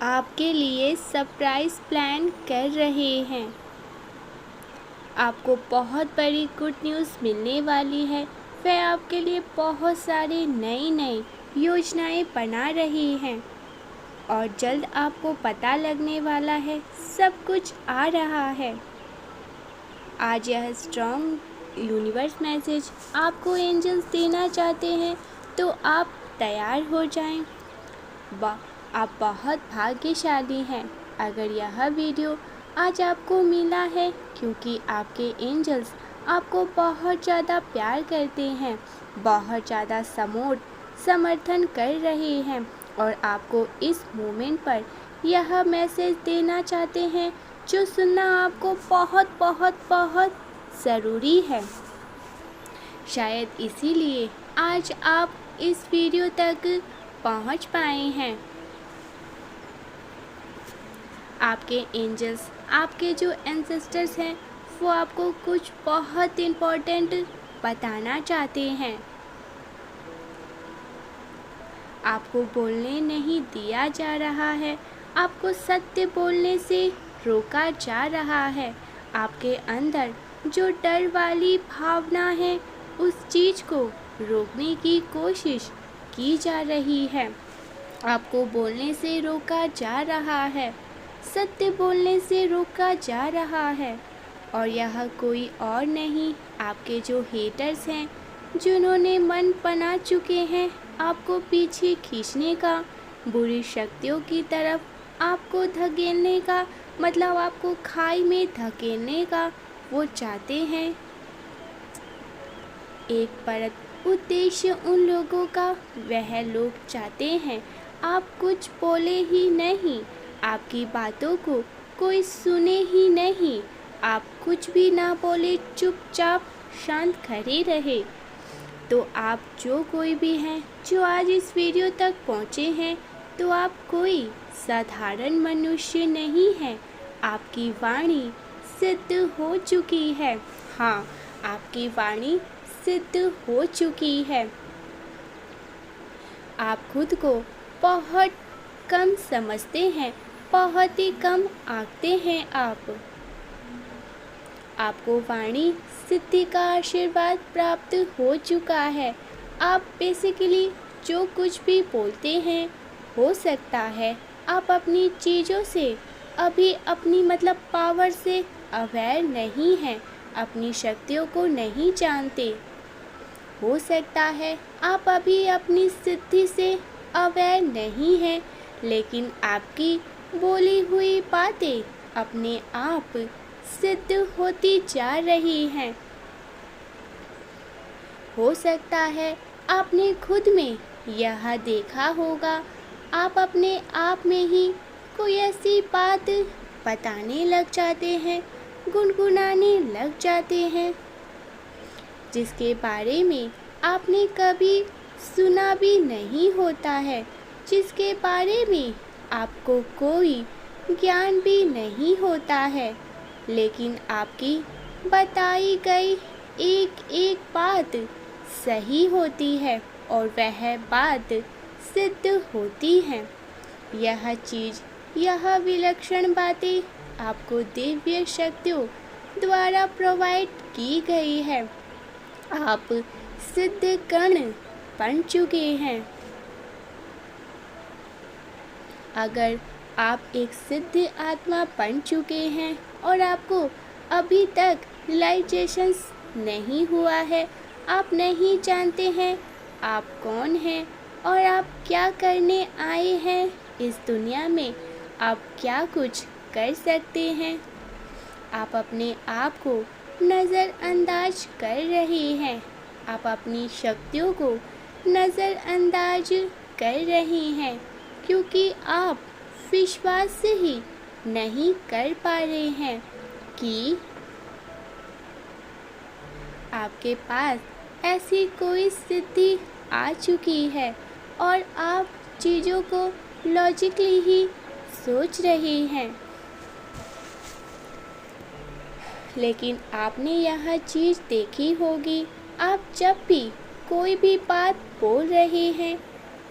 आपके लिए surprise plan कर रहे हैं। आपको बहुत बड़ी गुड न्यूज़ मिलने वाली है। वह आपके लिए बहुत सारी नई योजनाएं बना रही हैं और जल्द आपको पता लगने वाला है, सब कुछ आ रहा है। आज यह स्ट्रॉन्ग यूनिवर्स मैसेज आपको एंजल्स देना चाहते हैं, तो आप तैयार हो जाएं। आप बहुत भाग्यशाली हैं अगर यह वीडियो आज आपको मिला है, क्योंकि आपके एंजल्स आपको बहुत ज़्यादा प्यार करते हैं, बहुत ज़्यादा समर्थन कर रहे हैं और आपको इस मोमेंट पर यह मैसेज देना चाहते हैं जो सुनना आपको बहुत बहुत बहुत ज़रूरी है। शायद इसीलिए आज आप इस वीडियो तक पहुंच पाए हैं। आपके एंजल्स, आपके जो एंसेस्टर्स हैं, वो आपको कुछ बहुत इम्पोर्टेंट बताना चाहते हैं। आपको बोलने नहीं दिया जा रहा है, आपको सत्य बोलने से रोका जा रहा है। आपके अंदर जो डर वाली भावना है, उस चीज़ को रोकने की कोशिश की जा रही है। आपको बोलने से रोका जा रहा है, सत्य बोलने से रोका जा रहा है। और यह कोई और नहीं, आपके जो हेटर्स हैं, जिन्होंने मन बना चुके हैं आपको पीछे खींचने का, बुरी शक्तियों की तरफ आपको धकेलने का, मतलब आपको खाई में धकेलने का वो चाहते हैं। एक परत उद्देश्य उन लोगों का, वह लोग चाहते हैं आप कुछ बोले ही नहीं, आपकी बातों को कोई सुने ही नहीं, आप कुछ भी ना बोले, चुपचाप शांत खड़े रहे। तो आप जो कोई भी हैं जो आज इस वीडियो तक पहुँचे हैं, तो आप कोई साधारण मनुष्य नहीं हैं। आपकी वाणी सिद्ध हो चुकी है। हाँ, आपकी वाणी सिद्ध हो चुकी है। आप खुद को बहुत कम समझते हैं, बहुत ही कम आंकते हैं। आपको वाणी सिद्धि का आशीर्वाद प्राप्त हो चुका है। आप बेसिकली जो कुछ भी बोलते हैं, हो सकता है आप अपनी चीज़ों से अभी अपनी पावर से अवेयर नहीं हैं, अपनी शक्तियों को नहीं जानते। हो सकता है आप अभी अपनी सिद्धि से अवेयर नहीं हैं, लेकिन आपकी बोली हुई बातें अपने आप सिद्ध होती जा रही हैं। हो सकता है आपने खुद में यह देखा होगा, आप अपने आप में ही कोई ऐसी बात बताने लग जाते हैं, गुनगुनाने लग जाते हैं, जिसके बारे में आपने कभी सुना भी नहीं होता है, जिसके बारे में आपको कोई ज्ञान भी नहीं होता है, लेकिन आपकी बताई गई एक एक बात सही होती है और वह बात सिद्ध होती है। यह चीज़, यह विलक्षण बातें आपको दिव्य शक्तियों द्वारा प्रोवाइड की गई है। आप सिद्ध कण बन चुके हैं। अगर आप एक सिद्ध आत्मा बन चुके हैं और आपको अभी तक रियलाइजेशन नहीं हुआ है, आप नहीं जानते हैं आप कौन हैं और आप क्या करने आए हैं इस दुनिया में, आप क्या कुछ कर सकते हैं, आप अपने आप को नज़रअंदाज कर रहे हैं, आप अपनी शक्तियों को नज़रअंदाज कर रहे हैं, क्योंकि आप विश्वास ही नहीं कर पा रहे हैं कि आपके पास ऐसी कोई स्थिति आ चुकी है और आप चीज़ों को लॉजिकली ही सोच रहे हैं। लेकिन आपने यह चीज़ देखी होगी, आप जब भी कोई भी बात बोल रहे हैं,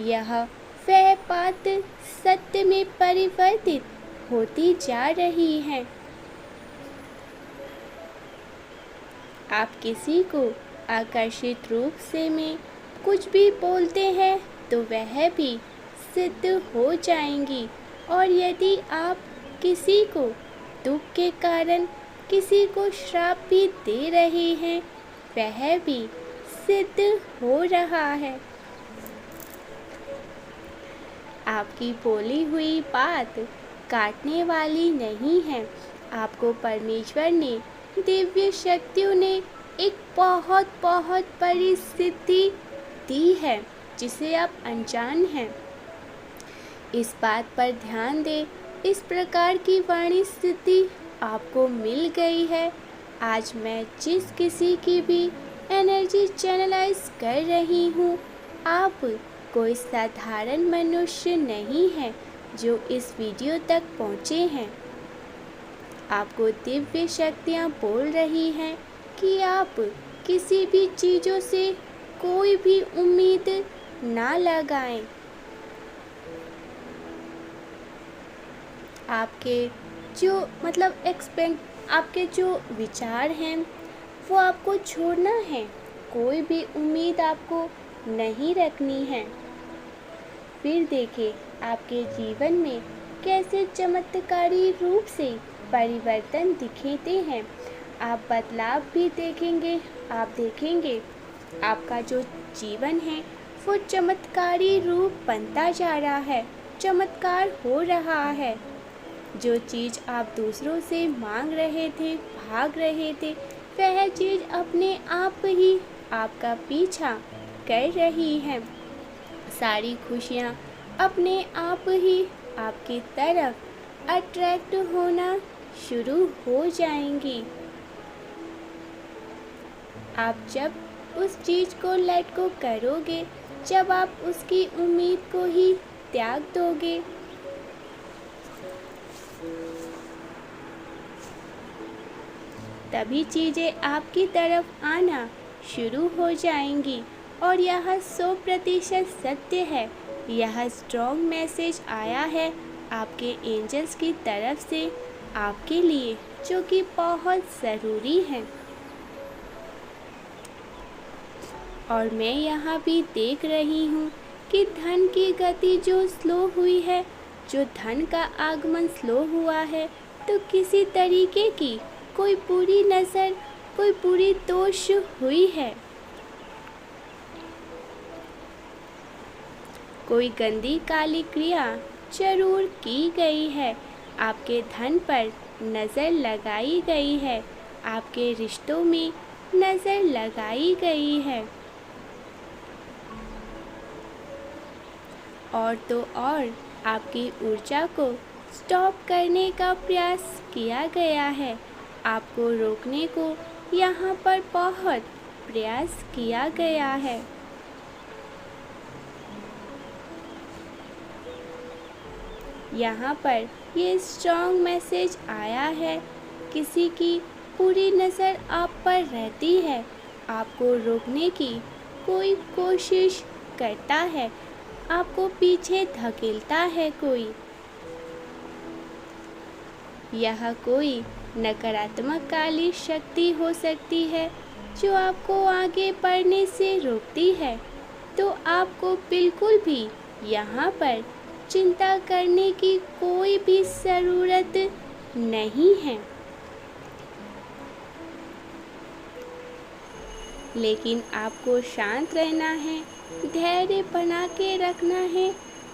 यह वह बात सत्य में परिवर्तित होती जा रही है। आप किसी को आकर्षित रूप से में कुछ भी बोलते हैं तो वह भी सिद्ध हो जाएंगी, और यदि आप किसी को दुख के कारण किसी को श्राप भी दे रहे हैं वह भी सिद्ध हो रहा है। आपकी बोली हुई बात काटने वाली नहीं है। आपको परमेश्वर ने, दिव्य शक्तियों ने एक बहुत बहुत बड़ी सिद्धि दी है जिसे आप अनजान हैं। इस बात पर ध्यान दें, इस प्रकार की वाणी सिद्धि आपको मिल गई है। आज मैं जिस किसी की भी एनर्जी चैनलाइज कर रही हूँ, आप कोई साधारण मनुष्य नहीं है जो इस वीडियो तक पहुँचे हैं। आपको दिव्य शक्तियाँ बोल रही हैं कि आप किसी भी चीज़ों से कोई भी उम्मीद ना लगाएं। आपके जो आपके जो विचार हैं वो आपको छोड़ना है। कोई भी उम्मीद आपको नहीं रखनी है। फिर देखिए आपके जीवन में कैसे चमत्कारी रूप से परिवर्तन दिखते हैं। आप बदलाव भी देखेंगे। आप देखेंगे आपका जो जीवन है वो चमत्कारी रूप बनता जा रहा है, चमत्कार हो रहा है। जो चीज़ आप दूसरों से मांग रहे थे, भाग रहे थे, वह चीज़ अपने आप ही आपका पीछा कर रही है। सारी खुशियाँ अपने आप ही आपकी तरफ अट्रैक्ट होना शुरू हो जाएंगी। आप जब उस चीज़ को लेट गो करोगे, जब आप उसकी उम्मीद को ही त्याग दोगे, तभी चीज़ें आपकी तरफ आना शुरू हो जाएंगी। और यह 100% सत्य है। यह स्ट्रॉन्ग मैसेज आया है आपके एंजल्स की तरफ से आपके लिए, जो कि बहुत ज़रूरी है। और मैं यहाँ भी देख रही हूँ कि धन की गति जो स्लो हुई है, जो धन का आगमन स्लो हुआ है, तो किसी तरीके की कोई बुरी नज़र, कोई बुरी दोष हुई है। कोई गंदी काली क्रिया जरूर की गई है। आपके धन पर नज़र लगाई गई है। आपके रिश्तों में नज़र लगाई गई है। और तो और आपकी ऊर्जा को स्टॉप करने का प्रयास किया गया है। आपको रोकने को यहाँ पर बहुत प्रयास किया गया है। यहाँ पर ये स्ट्रॉन्ग मैसेज आया है, किसी की पूरी नज़र आप पर रहती है, आपको रोकने की कोई कोशिश करता है, आपको पीछे धकेलता है कोई। यह कोई नकारात्मक काली शक्ति हो सकती है जो आपको आगे बढ़ने से रोकती है। तो आपको बिल्कुल भी यहाँ पर चिंता करने की कोई भी ज़रूरत नहीं है। लेकिन आपको शांत रहना है, धैर्य बना के रखना है।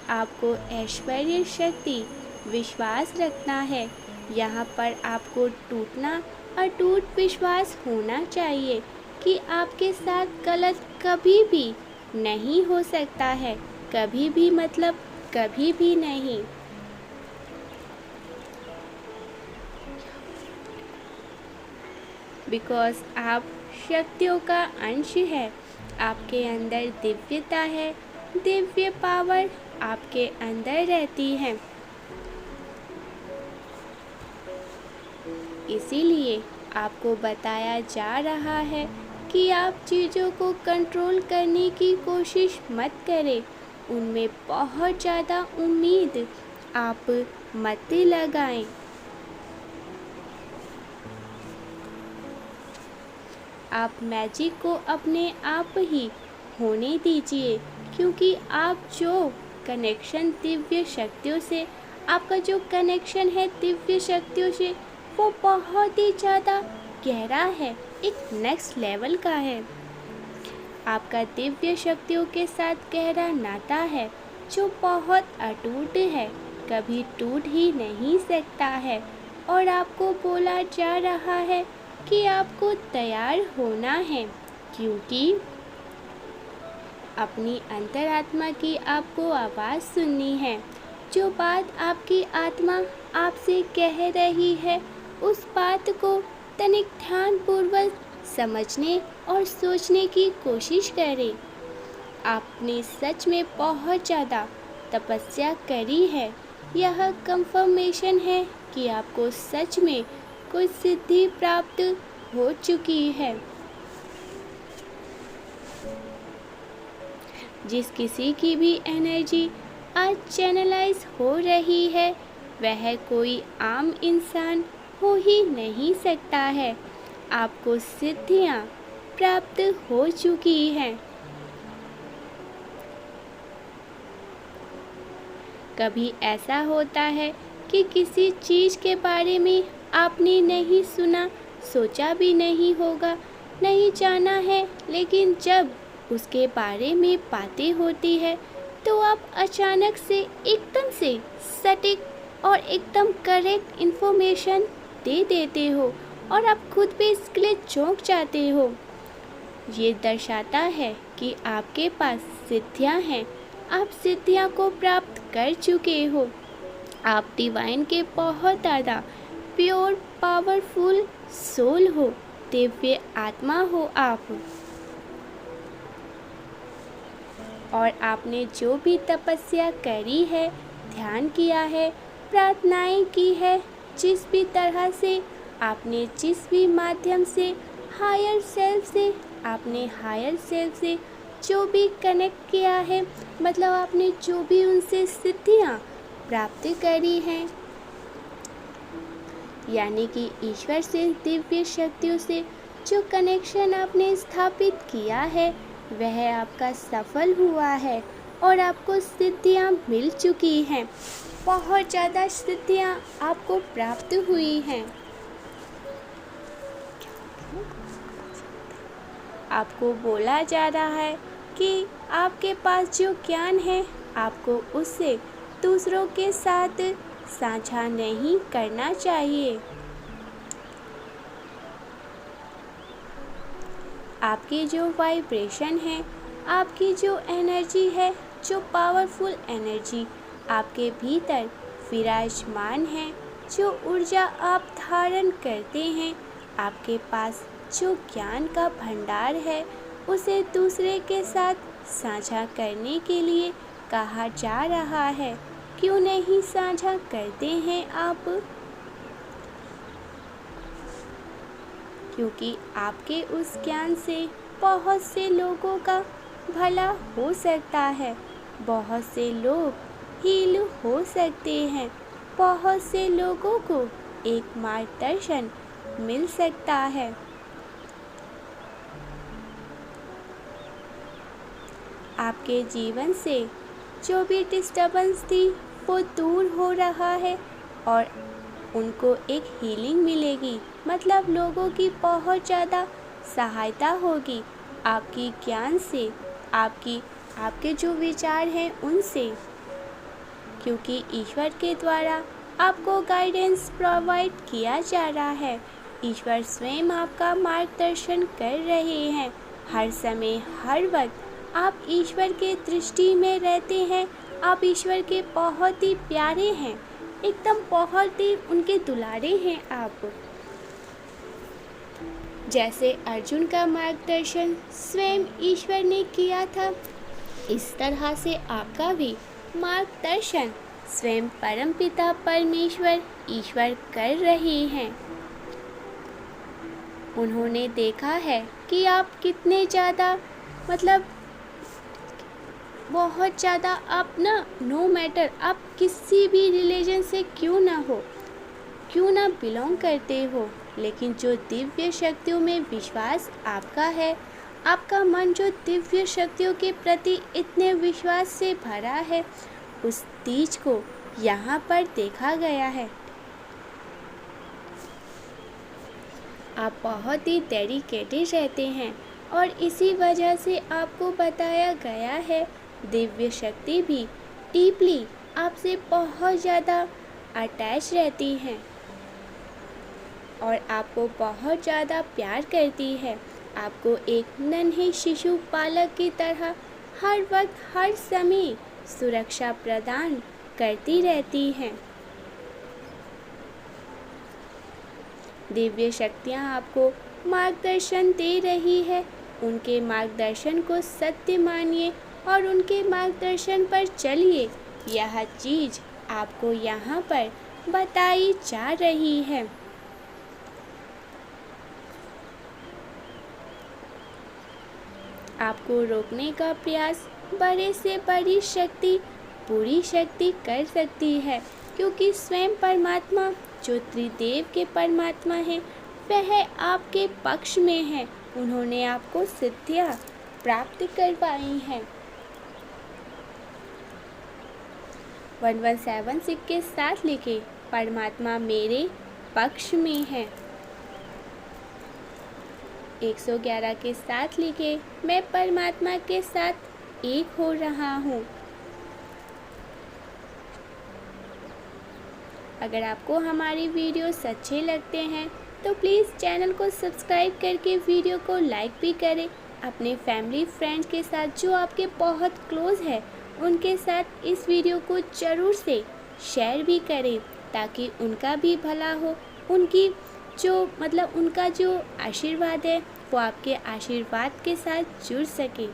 आपको ऐश्वर्य शक्ति विश्वास रखना है। यहाँ पर आपको टूटना अटूट विश्वास होना चाहिए कि आपके साथ गलत कभी भी नहीं हो सकता है। कभी भी मतलब कभी भी नहीं। बिकॉज़ आप शक्तियों का अंश है। आपके अंदर दिव्यता है, दिव्य पावर आपके अंदर रहती है। इसीलिए आपको बताया जा रहा है कि आप चीज़ों को कंट्रोल करने की कोशिश मत करें। उनमें बहुत ज़्यादा उम्मीद आप मत लगाएं। आप मैजिक को अपने आप ही होने दीजिए, क्योंकि आप जो कनेक्शन दिव्य शक्तियों से, आपका जो कनेक्शन है दिव्य शक्तियों से, वो बहुत ही ज़्यादा गहरा है, एक नेक्स्ट लेवल का है। आपका दिव्य शक्तियों के साथ गहरा नाता है जो बहुत अटूट है, कभी टूट ही नहीं सकता है। और आपको बोला जा रहा है कि आपको तैयार होना है, क्योंकि अपनी अंतरात्मा की आपको आवाज़ सुननी है। जो बात आपकी आत्मा आपसे कह रही है, उस बात को तनिक ध्यानपूर्वक समझने और सोचने की कोशिश करें। आपने सच में बहुत ज़्यादा तपस्या करी है। यह कंफर्मेशन है कि आपको सच में कुछ सिद्धि प्राप्त हो चुकी है। जिस किसी की भी एनर्जी आज चैनलाइज हो रही है, वह कोई आम इंसान हो ही नहीं सकता है। आपको सिद्धियां प्राप्त हो चुकी हैं। कभी ऐसा होता है कि किसी चीज़ के बारे में आपने नहीं सुना, सोचा भी नहीं होगा, नहीं जाना है, लेकिन जब उसके बारे में बातें होती है तो आप अचानक से एकदम से सटीक और एकदम करेक्ट इन्फॉर्मेशन दे देते हो और आप खुद भी इसके लिए चौंक जाते हो। ये दर्शाता है कि आपके पास सिद्धियां हैं, आप सिद्धियां को प्राप्त कर चुके हो। आप डिवाइन के बहुत ज़्यादा प्योर पावरफुल सोल हो, दिव्य आत्मा हो आप। और आपने जो भी तपस्या करी है, ध्यान किया है, प्रार्थनाएं की है, जिस भी तरह से आपने, जिस भी माध्यम से, हायर सेल्फ से जो भी कनेक्ट किया है, मतलब आपने जो भी उनसे सिद्धियां प्राप्त करी हैं, यानी कि ईश्वर से, दिव्य शक्तियों से जो कनेक्शन आपने स्थापित किया है, वह आपका सफल हुआ है और आपको सिद्धियां मिल चुकी हैं। बहुत ज़्यादा सिद्धियां आपको प्राप्त हुई हैं। आपको बोला जा रहा है कि आपके पास जो ज्ञान है, आपको उससे दूसरों के साथ साझा नहीं करना चाहिए। आपकी जो वाइब्रेशन है, आपकी जो एनर्जी है, जो पावरफुल एनर्जी आपके भीतर विराजमान है, जो ऊर्जा आप धारण करते हैं, आपके पास जो ज्ञान का भंडार है, उसे दूसरे के साथ साझा करने के लिए कहा जा रहा है। क्यों नहीं साझा करते हैं आप? क्योंकि आपके उस ज्ञान से बहुत से लोगों का भला हो सकता है, बहुत से लोग हील हो सकते हैं, बहुत से लोगों को एक मार्गदर्शन मिल सकता है। आपके जीवन से जो भी डिस्टर्बेंस थी वो दूर हो रहा है और उनको एक हीलिंग मिलेगी, मतलब लोगों की बहुत ज़्यादा सहायता होगी आपकी ज्ञान से, आपके जो विचार हैं उनसे, क्योंकि ईश्वर के द्वारा आपको गाइडेंस प्रोवाइड किया जा रहा है। ईश्वर स्वयं आपका मार्गदर्शन कर रहे हैं। हर समय, हर वक्त आप ईश्वर के दृष्टि में रहते हैं। आप ईश्वर के बहुत ही प्यारे हैं, एकदम बहुत ही उनके दुलारे हैं आप। जैसे अर्जुन का मार्गदर्शन स्वयं ईश्वर ने किया था, इस तरह से आपका भी मार्गदर्शन स्वयं परमपिता परमेश्वर ईश्वर कर रहे हैं। उन्होंने देखा है कि आप कितने ज़्यादा, मतलब बहुत ज़्यादा आप ना, नो मैटर आप किसी भी रिलीजन से क्यों ना बिलोंग करते हो, लेकिन जो दिव्य शक्तियों में विश्वास आपका है, आपका मन जो दिव्य शक्तियों के प्रति इतने विश्वास से भरा है, उस तीज को यहाँ पर देखा गया है। आप बहुत ही डेडिकेटेड रहते हैं और इसी वजह से आपको बताया गया है दिव्य शक्ति भी डीपली आपसे बहुत ज़्यादा अटैच रहती हैं और आपको बहुत ज़्यादा प्यार करती है। आपको एक नन्हे शिशु पालक की तरह हर वक्त हर समय सुरक्षा प्रदान करती रहती हैं। दिव्य शक्तियाँ आपको मार्गदर्शन दे रही है। उनके मार्गदर्शन को सत्य मानिए और उनके मार्गदर्शन पर चलिए। यह चीज़ आपको यहाँ पर बताई जा रही है। आपको रोकने का प्रयास बड़े से बड़ी शक्ति, पूरी शक्ति कर सकती है, क्योंकि स्वयं परमात्मा जो त्रिदेव के परमात्मा हैं, वह आपके पक्ष में है। उन्होंने आपको सिद्धियाँ प्राप्त करवाई हैं। 1176 के साथ लिखे, परमात्मा मेरे पक्ष में है। 111 के साथ लिखे, मैं परमात्मा के साथ एक हो रहा हूँ। अगर आपको हमारी वीडियोस अच्छे लगते हैं तो प्लीज़ चैनल को सब्सक्राइब करके वीडियो को लाइक भी करें। अपने फैमिली फ्रेंड्स के साथ जो आपके बहुत क्लोज़ है, उनके साथ इस वीडियो को ज़रूर से शेयर भी करें, ताकि उनका भी भला हो। उनका जो आशीर्वाद है वो आपके आशीर्वाद के साथ जुड़ सके।